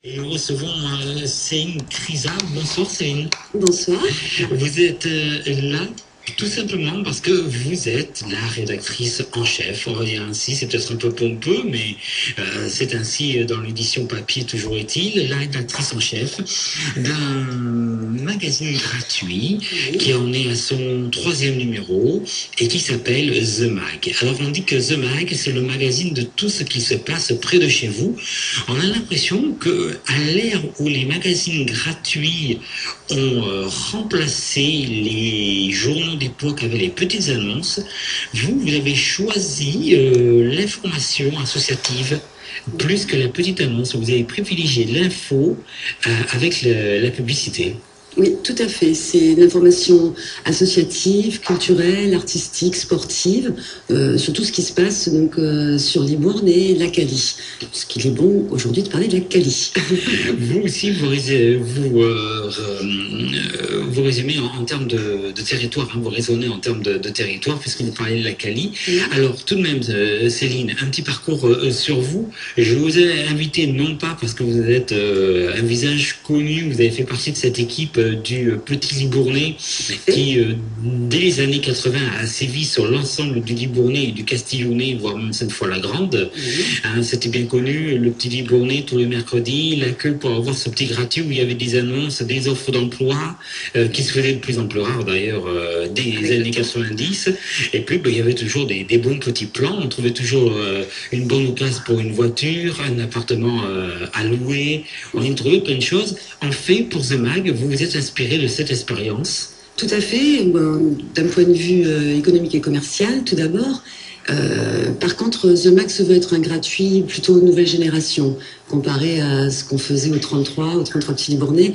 Et nous recevons Céline Crisa. Bonsoir Céline. Bonsoir. Vous êtes là tout simplement parce que vous êtes la rédactrice en chef, on va dire ainsi, c'est peut-être un peu pompeux, mais c'est ainsi dans l'édition papier, toujours est-il, la rédactrice en chef d'un magazine gratuit qui en est à son 3e numéro et qui s'appelle The Mag. Alors on dit que The Mag, c'est le magazine de tout ce qui se passe près de chez vous. On a l'impression que à l'ère où les magazines gratuits ont remplacé les journaux d'époque avec les petites annonces, vous avez choisi l'information associative plus que la petite annonce. Vous avez privilégié l'info avec la publicité. Oui, tout à fait. C'est l'information associative, culturelle, artistique, sportive, sur tout ce qui se passe donc sur Libourne et la Cali. Parce qu'il est bon aujourd'hui de parler de la Cali. Vous aussi, vous résumez en termes de territoire, hein, vous raisonnez en termes de territoire, puisque vous parlez de la Cali. Alors, tout de même, Céline, un petit parcours sur vous. Je vous ai invité, non pas parce que vous êtes un visage connu, vous avez fait partie de cette équipe du Petit Libournais qui, dès les années 80, a sévi sur l'ensemble du Libournais et du Castillonnais, voire même cette fois la Grande. Hein, c'était bien connu, le Petit Libournais tous les mercredis, la queue pour avoir ce petit gratuit où il y avait des annonces, des offres d'emploi qui se faisaient de plus en plus rares d'ailleurs dès les années 90. Et puis il y avait toujours des bons petits plans, on trouvait toujours une bonne occasion pour une voiture, un appartement à louer, on y trouvait plein de choses. En fait, pour The Mag, vous vous êtes inspiré de cette expérience? Tout à fait. D'un point de vue économique et commercial, tout d'abord. Par contre, The Mag se veut être un gratuit plutôt nouvelle génération, comparé à ce qu'on faisait au 33 Petit Libournais,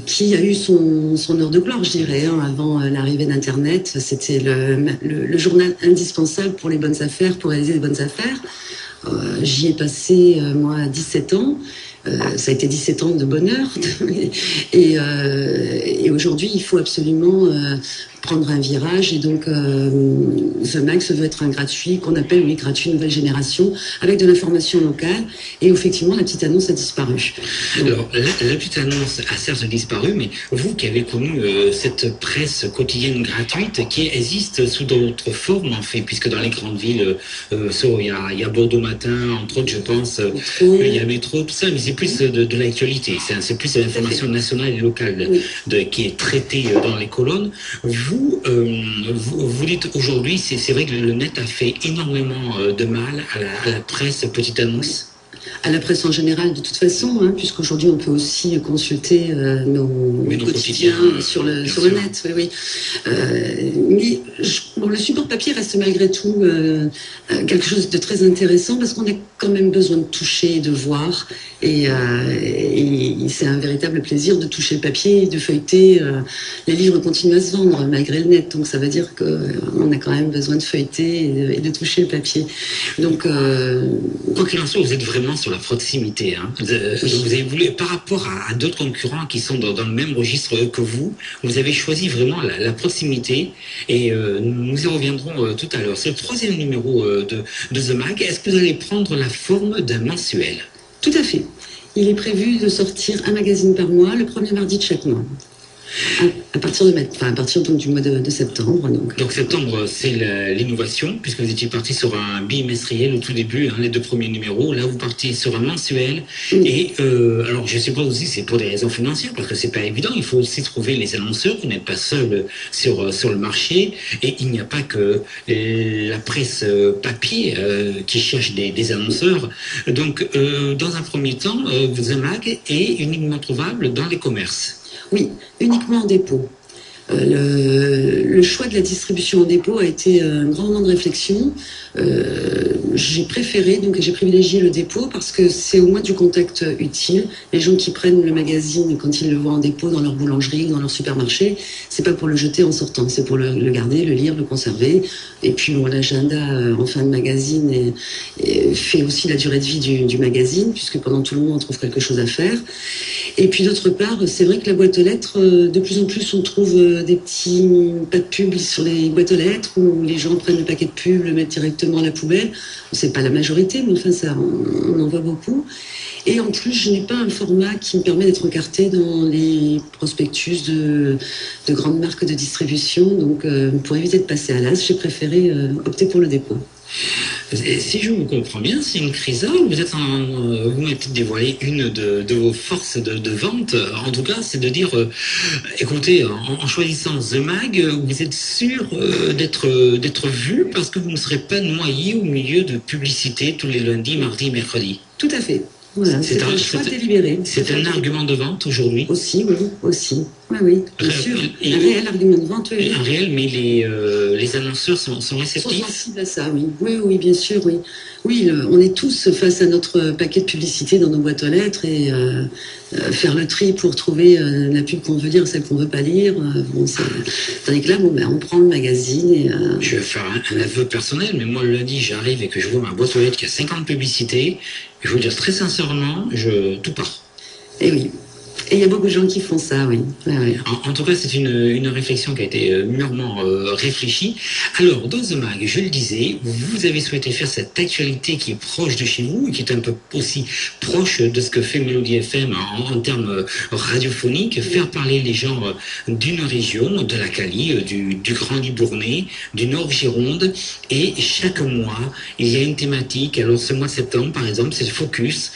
qui a eu son heure de gloire, je dirais, hein, avant l'arrivée d'Internet. C'était le journal indispensable pour les bonnes affaires, pour réaliser les bonnes affaires. J'y ai passé, moi, 17 ans. Ça a été 17 ans de bonheur. Et aujourd'hui, il faut absolument prendre un virage. Et donc, The Mag se veut être un gratuit, qu'on appelle, oui, gratuit nouvelle génération, avec de l'information locale. Et effectivement, la petite annonce a disparu. Donc, alors, la petite annonce a certes disparu, mais vous qui avez connu cette presse quotidienne gratuite qui existe sous d'autres formes, en fait, puisque dans les grandes villes, il y a Bordeaux Matin, entre autres, je pense, il y a Métro, tout ça, mais c'est plus de l'actualité, c'est plus de l'information nationale et locale qui est traitée dans les colonnes. Vous dites aujourd'hui, c'est vrai que le net a fait énormément de mal à la presse petite annonce. À la presse en général, de toute façon, hein, puisqu'aujourd'hui on peut aussi consulter nos quotidiens sur le net. Oui. Mais le support papier reste malgré tout quelque chose de très intéressant parce qu'on a quand même besoin de toucher, de voir. Et c'est un véritable plaisir de toucher le papier et de feuilleter. Les livres continuent à se vendre malgré le net, donc ça veut dire qu'on a quand même besoin de feuilleter et de toucher le papier. Donc, quoi qu'il en soit, vous êtes vraiment sur la proximité. Hein. Vous avez voulu, par rapport à d'autres concurrents qui sont dans le même registre que vous avez choisi vraiment la proximité et nous y reviendrons tout à l'heure. C'est le 3e numéro de The Mag. Est-ce que vous allez prendre la forme d'un mensuel? Tout à fait. Il est prévu de sortir un magazine par mois, le premier mardi de chaque mois. À partir donc, du mois de septembre. Donc septembre, c'est l'innovation, puisque vous étiez parti sur un bimestriel au tout début, hein, les 2 premiers numéros. Là, vous partez sur un mensuel. Et alors, je suppose aussi c'est pour des raisons financières, parce que c'est pas évident. Il faut aussi trouver les annonceurs. Vous n'êtes pas seul sur le marché. Et il n'y a pas que la presse papier qui cherche des annonceurs. Donc, dans un premier temps, The Mag est uniquement trouvable dans les commerces. Oui, uniquement en dépôt. Le choix de la distribution en dépôt a été un grand moment de réflexion. J'ai privilégié le dépôt parce que c'est au moins du contact utile. Les gens qui prennent le magazine quand ils le voient en dépôt dans leur boulangerie, dans leur supermarché, c'est pas pour le jeter en sortant, c'est pour le garder, le lire, le conserver. Et puis l'agenda en fin de magazine fait aussi la durée de vie du magazine, puisque pendant tout le mois on trouve quelque chose à faire. Et puis d'autre part, c'est vrai que la boîte aux lettres, de plus en plus on trouve des petits pas de pub sur les boîtes aux lettres où les gens prennent le paquet de pub, le mettent directement à la poubelle. C'est pas la majorité, mais enfin, ça, on en voit beaucoup. Et en plus, je n'ai pas un format qui me permet d'être encarté dans les prospectus de grandes marques de distribution. Donc, pour éviter de passer à l'as, j'ai préféré opter pour le dépôt. Si je vous comprends bien, c'est une crise où vous m'avez peut-être dévoilé une de vos forces de vente. En tout cas, c'est de dire, écoutez, en choisissant The Mag, vous êtes sûr d'être vu parce que vous ne serez pas noyé au milieu de publicités tous les lundis, mardis, mercredis. Tout à fait. Voilà, c'est un choix délibéré. C'est un argument de vente aujourd'hui? Aussi, oui, aussi. Oui, bien sûr. Un réel argument de vente, oui. Un réel, mais les annonceurs sont réceptifs? Sont sensibles à ça, oui. Oui, bien sûr, oui. Oui, on est tous face à notre paquet de publicité dans nos boîtes aux lettres et faire le tri pour trouver la pub qu'on veut lire, celle qu'on veut pas lire. Tandis que là, on prend le magazine et... Je vais faire un aveu personnel, mais moi, le lundi, j'arrive et que je vois ma boîte aux lettres qui a 50 publicités. Je vous dire très sincèrement, tout part. Eh oui. Et il y a beaucoup de gens qui font ça, oui. Ouais. En tout cas, c'est une réflexion qui a été mûrement réfléchie. Alors, dans The Mag, je le disais, vous avez souhaité faire cette actualité qui est proche de chez vous et qui est un peu aussi proche de ce que fait Mélodie FM en termes radiophoniques, faire parler les gens d'une région, de la Cali, du Grand Libournais, du Nord Gironde. Et chaque mois, il y a une thématique. Alors, ce mois de septembre, par exemple, c'est le focus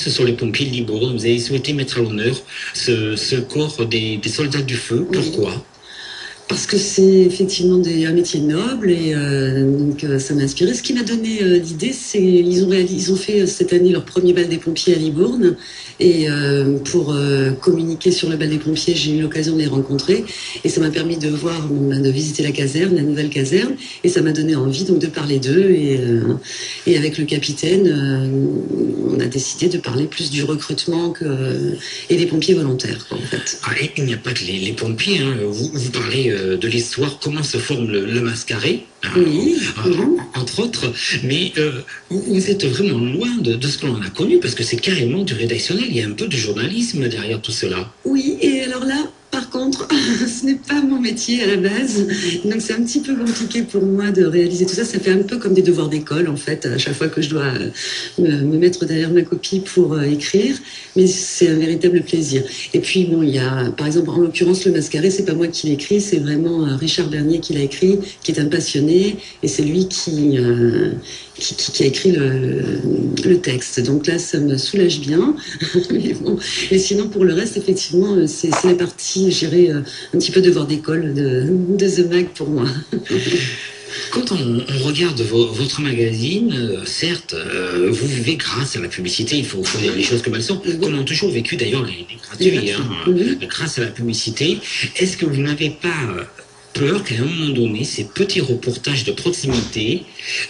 sur les pompiers de Libourne. Vous avez souhaité mettre à l'honneur ce corps des soldats du feu. Pourquoi? Parce que c'est effectivement un métier noble et donc ça m'a inspiré. Ce qui m'a donné l'idée, c'est ils ont fait cette année leur premier bal des pompiers à Libourne et pour communiquer sur le bal des pompiers, j'ai eu l'occasion de les rencontrer et ça m'a permis de visiter la caserne, la nouvelle caserne, et ça m'a donné envie donc de parler d'eux et avec le capitaine, on a décidé de parler plus du recrutement et des pompiers volontaires, quoi, en fait. Il n'y a pas que les pompiers, hein. Vous parlez de l'histoire, comment se forme le mascaré, oui. Entre autres, mais vous êtes vraiment loin de ce que l'on a connu, parce que c'est carrément du rédactionnel, il y a un peu de journalisme derrière tout cela. Oui, et alors là, par contre, ce n'est pas mon métier à la base, donc c'est un petit peu compliqué pour moi de réaliser tout ça. Ça fait un peu comme des devoirs d'école, en fait, à chaque fois que je dois me mettre derrière ma copie pour écrire, mais c'est un véritable plaisir. Et puis, bon, il y a, par exemple, en l'occurrence, le mascaré, c'est pas moi qui l'ai écrit, c'est vraiment Richard Bernier qui l'a écrit, qui est un passionné, et c'est lui qui a écrit le texte. Donc là, ça me soulage bien. Mais bon. Et sinon, pour le reste, effectivement, c'est la partie, je dirais, un petit peu devoir d'école de The Mag pour moi. Quand on regarde votre magazine, certes, vous vivez grâce à la publicité, il faut dire les choses comme elles sont, comme ont toujours vécu d'ailleurs les gratuits, grâce à la publicité. Est-ce que vous n'avez pas peur qu'à un moment donné, ces petits reportages de proximité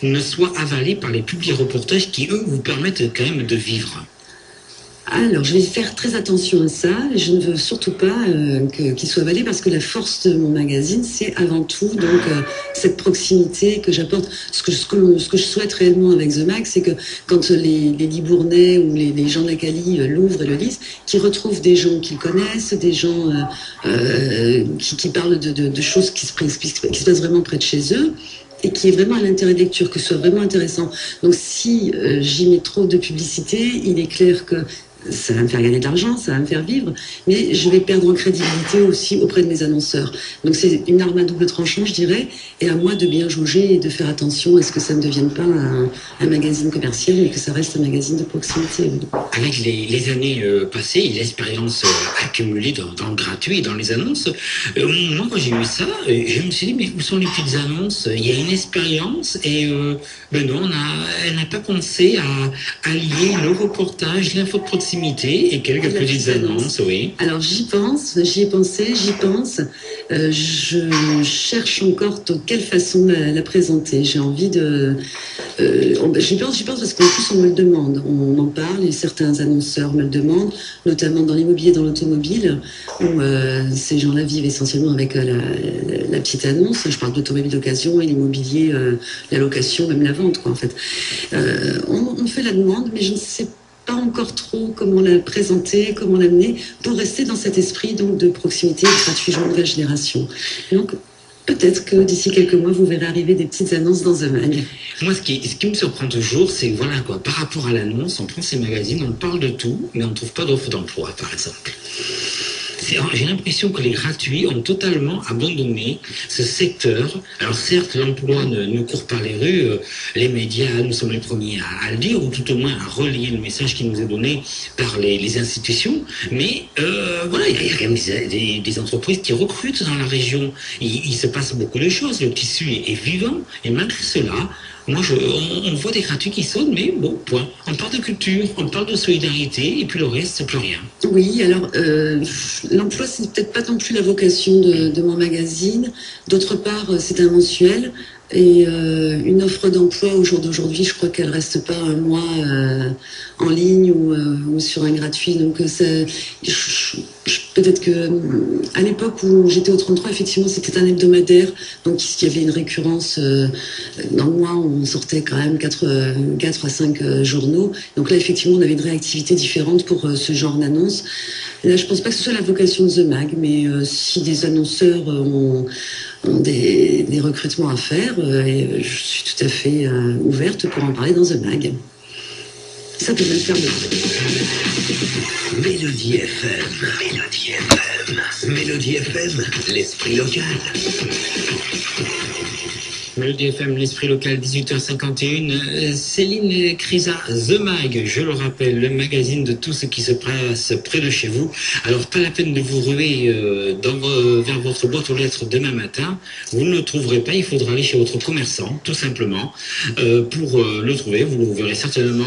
ne soient avalés par les publics reportages qui, eux, vous permettent quand même de vivre? Alors, je vais faire très attention à ça. Je ne veux surtout pas qu'il soit avalé parce que la force de mon magazine, c'est avant tout donc cette proximité que j'apporte. Ce que je souhaite réellement avec The Mag, c'est que quand les Libournais ou les gens de la Cali l'ouvrent et le lisent, qu'ils retrouvent des gens qu'ils connaissent, des gens qui parlent de choses qui se passent vraiment près de chez eux, et qui est vraiment à l'intérêt de lecture, que ce soit vraiment intéressant. Donc si j'y mets trop de publicité, il est clair que ça va me faire gagner de l'argent, ça va me faire vivre, mais je vais perdre en crédibilité aussi auprès de mes annonceurs. Donc c'est une arme à double tranchant, je dirais, et à moi de bien jauger et de faire attention à ce que ça ne devienne pas un magazine commercial, mais que ça reste un magazine de proximité. Avec les années passées et l'expérience accumulée dans le gratuit et dans les annonces, moi quand j'ai eu ça, je me suis dit, mais où sont les petites annonces? Il y a une expérience et non, elle n'a pas pensé à lier le reportage, l'info de proximité et quelques petites annonces, oui. Alors j'y pense, j'y ai pensé, j'y pense. Je cherche encore de quelle façon la présenter. J'ai envie de... j'y pense parce qu'en plus on me le demande. On en parle et certains annonceurs me le demandent, notamment dans l'immobilier, dans l'automobile, où ces gens-là vivent essentiellement avec la petite annonce. Je parle d'automobile d'occasion et l'immobilier, la location, même la vente, quoi, en fait. On fait la demande, mais je ne sais pas encore trop comment la présenter, comment l'amener, pour rester dans cet esprit donc de proximité gratuit nouvelle génération. Donc, peut-être que d'ici quelques mois, vous verrez arriver des petites annonces dans The Mag. Moi, ce qui me surprend toujours, c'est voilà quoi, par rapport à l'annonce, on prend ces magazines, on parle de tout, mais on ne trouve pas d'offre d'emploi, par exemple. J'ai l'impression que les gratuits ont totalement abandonné ce secteur. Alors certes, l'emploi ne court pas les rues, les médias, nous sommes les premiers à le dire, ou tout au moins à relayer le message qui nous est donné par les institutions, mais voilà, il y a quand même des entreprises qui recrutent dans la région. Il se passe beaucoup de choses, le tissu est vivant, et malgré cela, moi, on voit des gratuits qui sonnent, mais bon, point. On parle de culture, on parle de solidarité, et puis le reste, c'est plus rien. Oui, alors, l'emploi, c'est peut-être pas non plus la vocation de mon magazine. D'autre part, c'est un mensuel. Et une offre d'emploi au jour d'aujourd'hui, je crois qu'elle reste pas un mois en ligne ou sur un gratuit. Donc peut-être que à l'époque où j'étais au 33, effectivement, c'était un hebdomadaire. Donc il y avait une récurrence dans le mois où on sortait quand même 4 à 5 journaux. Donc là, effectivement, on avait une réactivité différente pour ce genre d'annonce. Là, je pense pas que ce soit la vocation de The Mag, mais si des annonceurs ont des recrutements à faire, et je suis tout à fait ouverte pour en parler dans The Mag. Ça peut même faire de Mélodie FM, Mélodie FM, Mélodie FM, l'esprit local. Mélodie FM, l'esprit local, 18h51. Céline Crisa, The Mag, je le rappelle, le magazine de tout ce qui se passe près de chez vous. Alors, pas la peine de vous ruer vers votre boîte aux lettres demain matin. Vous ne le trouverez pas, il faudra aller chez votre commerçant, tout simplement, pour le trouver. Vous le verrez certainement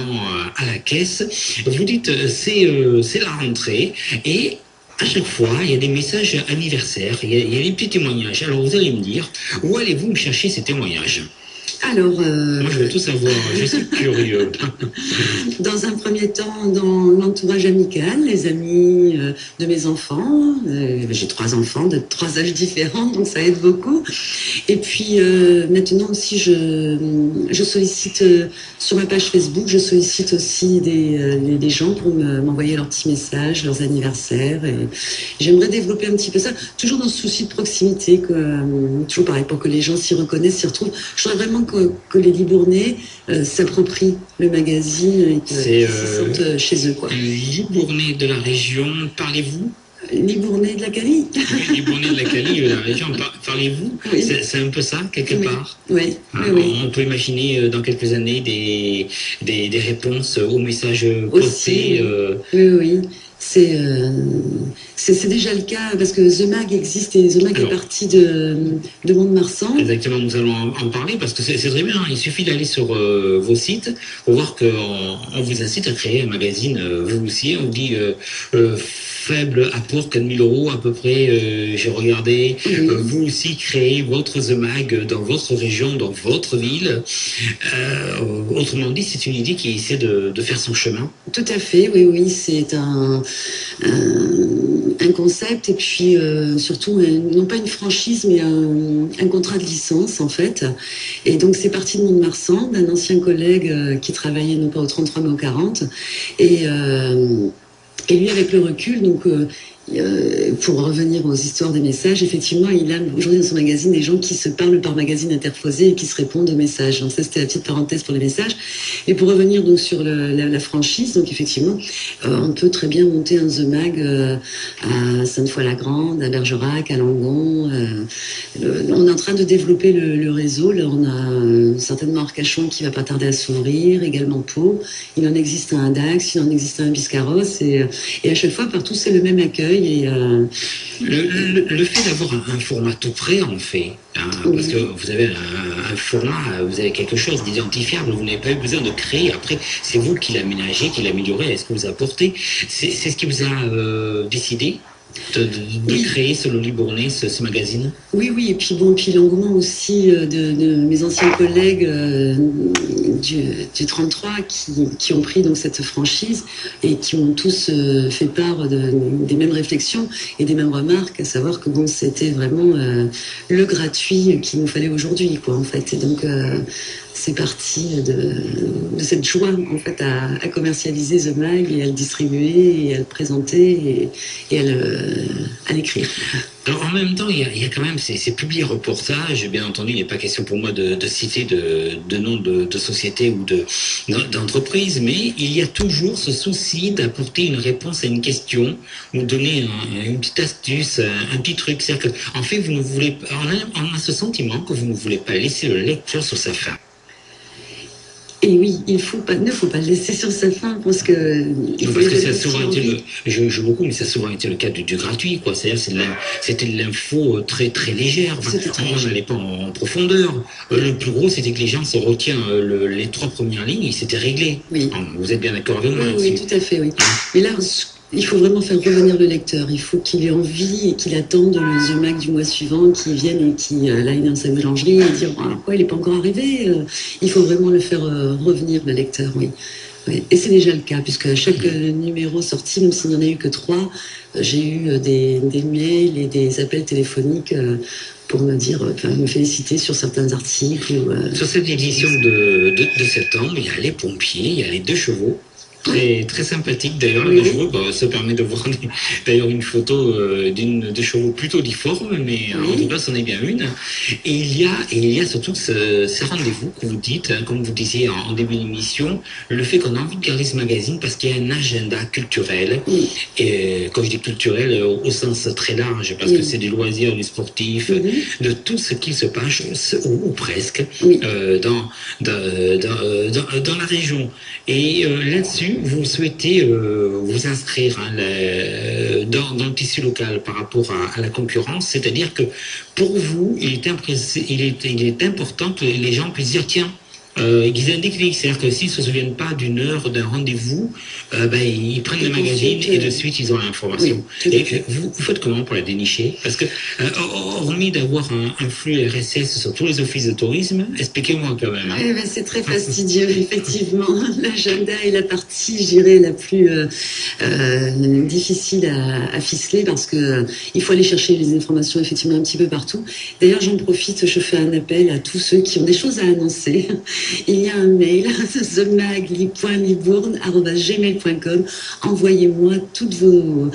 à la caisse. Vous dites, c'est la rentrée, et à chaque fois, il y a des messages anniversaires, il y a des petits témoignages. Alors vous allez me dire, où allez-vous me chercher ces témoignages ? Alors, moi, je veux tout savoir, je suis curieux. Dans un premier temps, dans l'entourage amical, les amis de mes enfants. J'ai 3 enfants de 3 âges différents, donc ça aide beaucoup. Et puis, maintenant aussi, je sollicite sur ma page Facebook, je sollicite aussi des gens pour m'envoyer leurs petits messages, leurs anniversaires. Et j'aimerais développer un petit peu ça, toujours dans ce souci de proximité, toujours pareil, pour que les gens s'y reconnaissent, s'y retrouvent. Je voudrais vraiment que les Libournais s'approprient le magazine et qu'ils se sentent chez eux, quoi. Libournais de la région, parlez-vous ? Libournais de la Cali. Oui, Libournais de la Cali, de la région, parlez-vous ? Oui. C'est un peu ça, quelque part. Oui. On peut imaginer dans quelques années des réponses aux messages postés. Oui. C'est déjà le cas, parce que The Mag existe et The Mag est parti de Mont-de-Marsan. Exactement, nous allons en parler parce que c'est très bien. Il suffit d'aller sur vos sites pour voir qu'on vous incite à créer un magazine, vous aussi. On dit faible apport, 4 000 € à peu près, j'ai regardé. Oui. Vous aussi créez votre The Mag dans votre région, dans votre ville. Autrement dit, c'est une idée qui essaie de faire son chemin. Tout à fait, oui, c'est un concept et puis surtout non pas une franchise mais un contrat de licence en fait. Et donc c'est parti de Mont-de-Marsan, d'un ancien collègue qui travaillait non pas au 33 mais au 40 et lui avec le recul donc pour revenir aux histoires des messages, effectivement, il a aujourd'hui dans son magazine des gens qui se parlent par magazine interposé et qui se répondent aux messages. Donc ça, c'était la petite parenthèse pour les messages. Et pour revenir donc sur la franchise, donc effectivement, on peut très bien monter un The Mag à Sainte-Foy-la-Grande, à Bergerac, à Langon. On est en train de développer le réseau. Là, on a certainement Arcachon qui va pas tarder à s'ouvrir, également Pau. Il en existe un à Dax, il en existe un à Biscarrosse. Et à chaque fois, partout, c'est le même accueil. Et le fait d'avoir un format tout prêt, en fait, parce que vous avez un format, vous avez quelque chose d'identifiable, vous n'avez pas eu besoin de créer. Après, c'est vous qui l'aménagez, qui l'améliorez, est-ce que vous apportez. C'est ce qui vous a décidé de créer ce Libournais, ce magazine. Oui, et puis l'engouement aussi de mes anciens collègues du 33 qui ont pris donc cette franchise et qui ont tous fait part des mêmes réflexions et des mêmes remarques, à savoir que c'était vraiment le gratuit qu'il nous fallait aujourd'hui, quoi, en fait. Et donc c'est parti de cette joie en fait à commercialiser The Mag et à le distribuer et à le présenter et à l'écrire. Alors en même temps, il y a quand même ces publiés reportages. Bien entendu, il n'est pas question pour moi de citer de noms de sociétés ou d'entreprises, mais il y a toujours ce souci d'apporter une réponse à une question ou donner une petite astuce, un petit truc. C'est-à-dire que, en fait, vous ne voulez, on a ce sentiment que vous ne voulez pas laisser le lecteur sur sa faim. Et oui, il ne faut pas le laisser sur sa faim parce que... Parce que ça a souvent été je joue beaucoup, mais ça a souvent été le cas du gratuit, quoi. C'est-à-dire, c'était de l'info très, très légère. Enfin, on n'allait pas en profondeur. Le plus gros, c'était que les gens se retiennent les 3 premières lignes, et c'était réglé. Oui. Vous êtes bien d'accord avec moi? Oui, tout à fait, oui. Mais là, il faut vraiment faire revenir le lecteur. Il faut qu'il ait envie et qu'il attende le The Mag du mois suivant, qu'il vienne et qu'il aille dans sa boulangerie et dire pourquoi il n'est pas encore arrivé. Il faut vraiment le faire revenir, le lecteur, oui. Oui. Et c'est déjà le cas, puisque à chaque numéro sorti, même s'il n'y en a eu que 3, j'ai eu des mails et des appels téléphoniques pour me dire, me féliciter sur certains articles. Sur cette édition de septembre, il y a les pompiers, il y a les 2 chevaux. Très sympathique d'ailleurs, les chevaux. Ça permet de voir d'ailleurs une photo de chevaux plutôt difformes, mais en tout cas, c'en est bien une. Et il y a surtout ces rendez-vous que vous dites, comme vous disiez en début d'émission, le fait qu'on a envie de garder ce magazine parce qu'il y a un agenda culturel. Et quand je dis culturel, au sens très large, parce que c'est du loisir, du sportif, de tout ce qui se passe, ou presque, dans la région. Et là-dessus, vous souhaitez vous inscrire dans le tissu local par rapport à la concurrence, c'est-à-dire que pour vous, il est important que les gens puissent dire tiens, qu'ils indiquent, c'est-à-dire que s'ils ne se souviennent pas d'une heure d'un rendez-vous, ils prennent le magazine et de suite ils ont l'information. Et vous faites comment pour la dénicher? Parce que, hormis d'avoir un flux RSS sur tous les offices de tourisme, expliquez-moi quand même. C'est très fastidieux, effectivement. L'agenda est la partie, je dirais, la plus difficile à ficeler parce que il faut aller chercher les informations effectivement un petit peu partout. D'ailleurs, j'en profite, je fais un appel à tous ceux qui ont des choses à annoncer. Il y a un mail, themag.libourne@gmail.com. Envoyez-moi toutes vos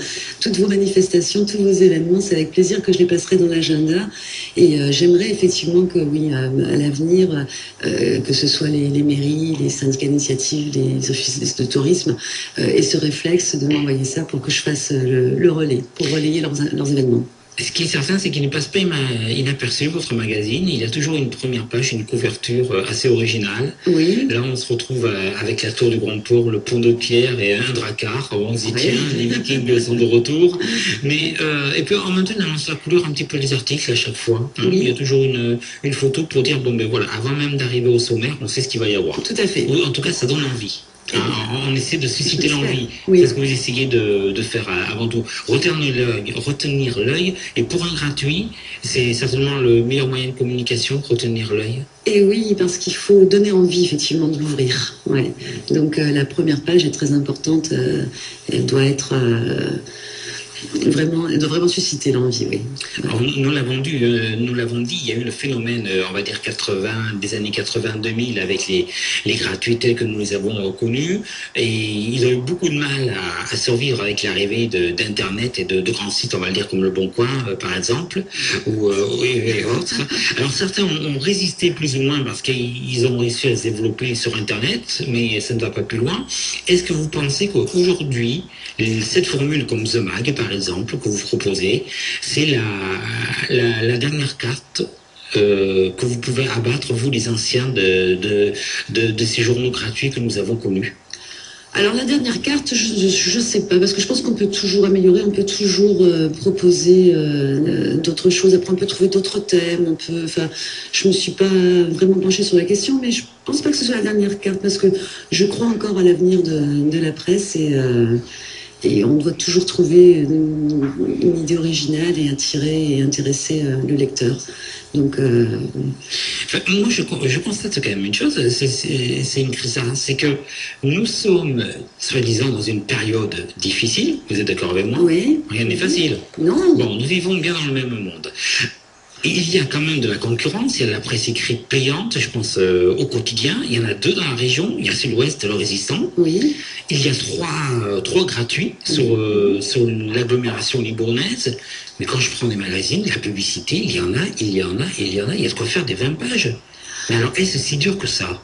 manifestations, tous vos événements. C'est avec plaisir que je les passerai dans l'agenda. Et j'aimerais effectivement que, oui, à l'avenir, que ce soit les mairies, les syndicats d'initiative, les offices de tourisme, aient ce réflexe de m'envoyer ça pour que je fasse le relais, pour relayer leurs événements. Ce qui est certain, c'est qu'il ne passe pas inaperçu, votre magazine. Il a toujours une première page, une couverture assez originale. Oui. Là, on se retrouve avec la tour du Grand Port, le pont de pierre et un drakkar. On se dit, tiens, les Vikings sont de retour. Mais, et puis, en même temps, on lance la couleur un petit peu les articles à chaque fois. Il y a toujours une photo pour dire, voilà, avant même d'arriver au sommaire, on sait ce qu'il va y avoir. Tout à fait. Ou, en tout cas, ça donne envie. On essaie de susciter l'envie. C'est ce que vous essayez de faire avant tout. Retenir l'œil. Et pour un gratuit, c'est certainement le meilleur moyen de communication, retenir l'œil. Et oui, parce qu'il faut donner envie, effectivement, de l'ouvrir. Ouais. Donc, la première page est très importante. Elle doit être... elle doit vraiment susciter l'envie, oui. Alors, nous l'avons dit, il y a eu le phénomène, on va dire des années 80-2000 avec les gratuits tels que nous les avons connus, et ils ont eu beaucoup de mal à survivre avec l'arrivée d'Internet et de grands sites, on va le dire comme Le Bon Coin, par exemple, ou et autres. Alors certains ont résisté plus ou moins parce qu'ils ont réussi à se développer sur Internet, mais ça ne va pas plus loin. Est-ce que vous pensez qu'aujourd'hui, cette formule comme The Mag, par exemple, que vous proposez, c'est la dernière carte que vous pouvez abattre, vous les anciens de ces journaux gratuits que nous avons connus? Alors la dernière carte, je sais pas, parce que je pense qu'on peut toujours améliorer, on peut toujours proposer d'autres choses. Après, on peut trouver d'autres thèmes. Je me suis pas vraiment penchée sur la question, mais je pense pas que ce soit la dernière carte, parce que je crois encore à l'avenir de la presse et on doit toujours trouver une idée originale et attirer et intéresser le lecteur. Donc, moi, je constate quand même une chose, c'est une crise, c'est que nous sommes, soi-disant, dans une période difficile. Vous êtes d'accord avec moi? Oui. Rien n'est facile. Non. Bon, nous vivons bien dans le même monde. il y a quand même de la concurrence, il y a de la presse écrite payante, je pense au quotidien, il y en a 2 dans la région, il y a Sud-Ouest et Le Résistant, Oui. il y a 3 gratuits sur l'agglomération libournaise, mais quand je prends des magazines, la publicité, il y en a, il y a de quoi faire des 20 pages. Mais alors, est-ce si dur que ça?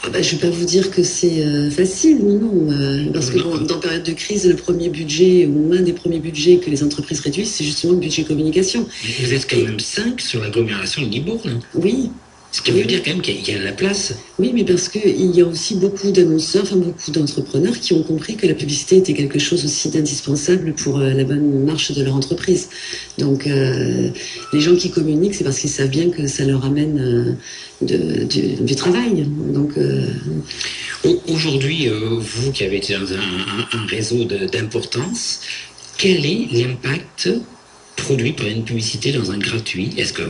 Ah bah, je ne vais pas vous dire que c'est facile, non, parce que bon, dans période de crise, le premier budget, ou l'un des premiers budgets que les entreprises réduisent, c'est justement le budget communication. Vous êtes quand même 5 sur l'agglomération de Libourne. Oui. Ce qui veut dire quand même qu'il y a de la place. Oui, mais parce qu'il y a aussi beaucoup d'annonceurs, enfin beaucoup d'entrepreneurs qui ont compris que la publicité était quelque chose aussi d'indispensable pour la bonne marche de leur entreprise. Donc, les gens qui communiquent, c'est parce qu'ils savent bien que ça leur amène du travail. Donc, aujourd'hui, vous qui avez été dans un réseau d'importance, quel est l'impact produit par une publicité dans un gratuit? Est-ce que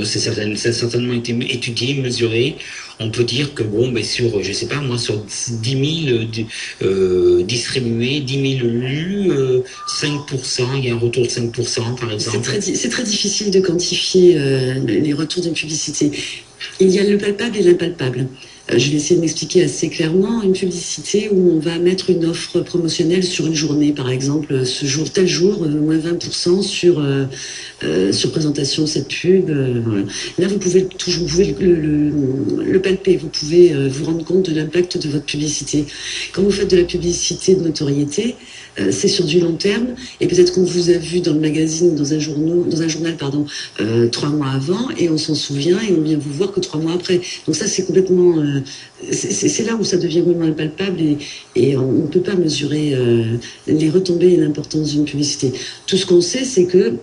ça a certainement été étudié, mesuré? On peut dire que bon, ben sur, je sais pas moi, sur 10 000 distribués, 10 000 lus, 5%, il y a un retour de 5% par exemple. C'est très difficile de quantifier les retours d'une publicité. Il y a le palpable et l'impalpable. Je vais essayer de m'expliquer assez clairement. Une publicité où on va mettre une offre promotionnelle sur une journée, par exemple, ce jour, tel jour, moins 20% sur présentation de cette pub. Voilà. Là, vous pouvez le palper, vous pouvez vous rendre compte de l'impact de votre publicité. Quand vous faites de la publicité de notoriété, c'est sur du long terme, et peut-être qu'on vous a vu dans le magazine, dans un journal, 3 mois avant, et on s'en souvient, et on vient vous voir que 3 mois après. Donc ça, c'est complètement... c'est là où ça devient vraiment impalpable, et on ne peut pas mesurer les retombées et l'importance d'une publicité. Tout ce qu'on sait, c'est que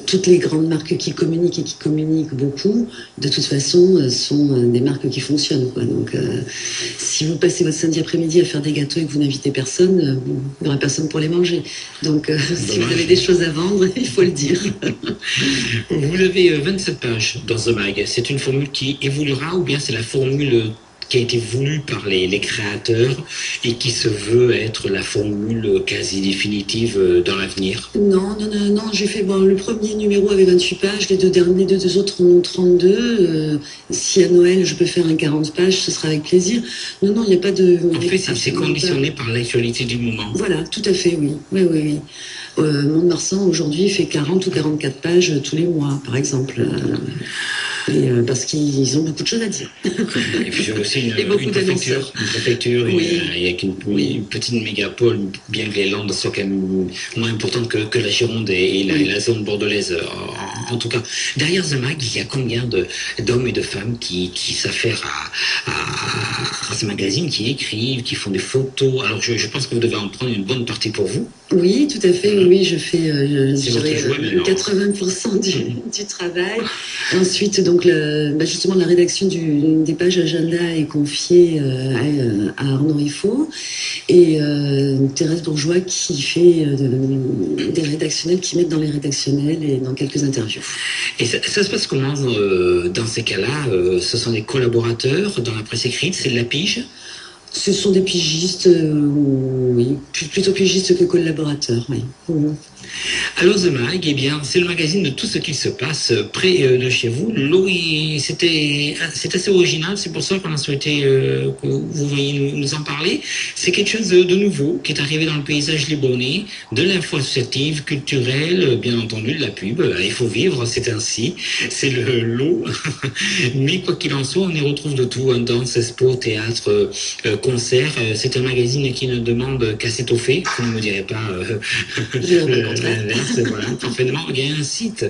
toutes les grandes marques qui communiquent beaucoup, de toute façon, sont des marques qui fonctionnent, quoi. Donc, si vous passez votre samedi après-midi à faire des gâteaux et que vous n'invitez personne, il n'y aura personne pour les manger. Donc, si vous avez des choses à vendre, il faut le dire. Vous avez 27 pages dans The Mag. C'est une formule qui évoluera ou bien c'est la formule qui a été voulu par les créateurs et qui se veut être la formule quasi définitive dans l'avenir? Non, j'ai fait le premier numéro avait 28 pages, les deux autres en ont 32. Si à Noël je peux faire un 40 pages, ce sera avec plaisir. Non, il n'y a pas de... En fait, c'est conditionné par l'actualité du moment. Voilà, tout à fait, oui. Oui. Mont-de-Marsan aujourd'hui fait 40 ou 44 pages tous les mois, par exemple. Parce qu'ils ont beaucoup de choses à dire. Et puis j'ai aussi une préfecture oui. avec une petite mégapole, bien que les Landes soient quand même moins importantes que la Gironde et la zone bordelaise. En tout cas, derrière The Mag, il y a combien d'hommes et de femmes qui s'affairent à ce magazine, qui écrivent, qui font des photos? Alors je pense que vous devez en prendre une bonne partie pour vous. Oui, tout à fait. Oui, je fais 80% du travail. Ensuite, donc, justement, la rédaction des pages agenda est confiée à Arnaud Riffaut et Thérèse Bourgeois qui fait des rédactionnels, qui mettent dans les rédactionnels et dans quelques interviews. Et ça se passe comment dans ces cas-là? Ce sont des collaborateurs dans la presse écrite, c'est de la pige? Ce sont des pigistes, oui, plutôt pigistes que collaborateurs, oui. Alors The Mag, eh bien, c'est le magazine de tout ce qui se passe près de chez vous. C'est assez original, c'est pour ça qu'on a souhaité que vous veniez nous en parler. C'est quelque chose de nouveau qui est arrivé dans le paysage libournais, de l'info associative, culturelle, bien entendu de la pub. Il faut vivre, c'est ainsi, c'est le lot. Mais quoi qu'il en soit, on y retrouve de tout, danse, sport, théâtre, concert. C'est un magazine qui ne demande qu'à s'étoffer, vous ne me direz pas... L'inverse, voilà, parfaitement. Il y a un site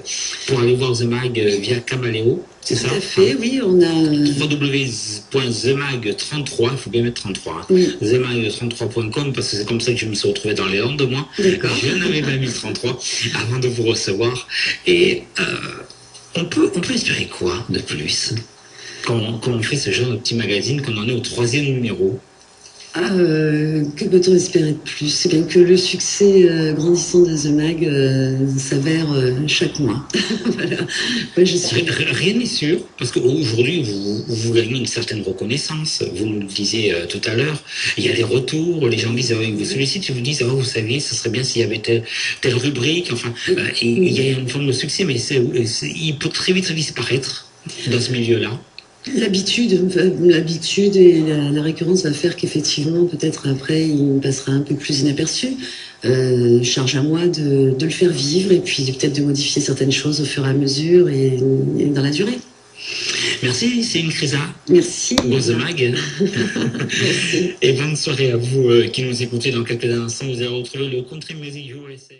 pour aller voir The Mag via Camaleon, c'est ça? Tout à fait, oui, on a... www.themag33, il faut bien mettre 33, hein. Oui. themag33.com, parce que c'est comme ça que je me suis retrouvé dans les Landes, moi. D'accord. Je n'avais pas mis le 33 avant de vous recevoir. Et on peut espérer quoi de plus quand on fait ce genre de petit magazine, qu'on en est au 3e numéro? Que peut-on espérer de plus? C'est bien que le succès grandissant de The Mag s'avère chaque mois. Voilà. Ouais, je suis... Rien n'est sûr, parce qu'aujourd'hui, vous gagnez une certaine reconnaissance. Vous nous le disiez tout à l'heure. Il y a des retours, les gens vous sollicitent, ils vous disent, vous savez, ce serait bien s'il y avait telle rubrique. Enfin, il y a une forme de succès, mais il peut très vite disparaître dans ce milieu-là. L'habitude et la récurrence va faire qu'effectivement, peut-être après, il passera un peu plus inaperçu. Charge à moi de le faire vivre et puis peut-être de modifier certaines choses au fur et à mesure et dans la durée. Merci, Céline Créza. Merci. Bon The Mag. Et bonne soirée à vous qui nous écoutez. Dans quelques instants, vous allez retrouver le Country Music USA.